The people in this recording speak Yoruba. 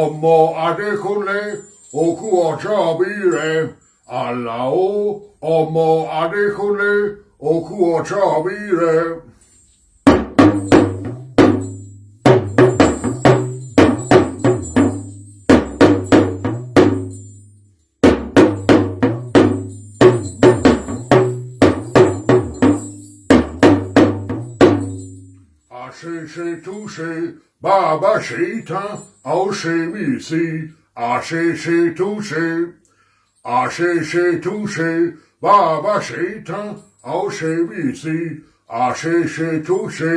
ọmọ Adekunle òkú ọjọ́ bí rẹ̀ Alao ọmọ Adekunle òkú ọjọ́ bí rẹ̀. Àṣeṣe túnṣe bàbá ṣe tán a ó ṣe mí sí àṣeṣe túnṣe àṣeṣe túnṣe bàbá ṣe tán a ó ṣe mí sí àṣeṣe túnṣe.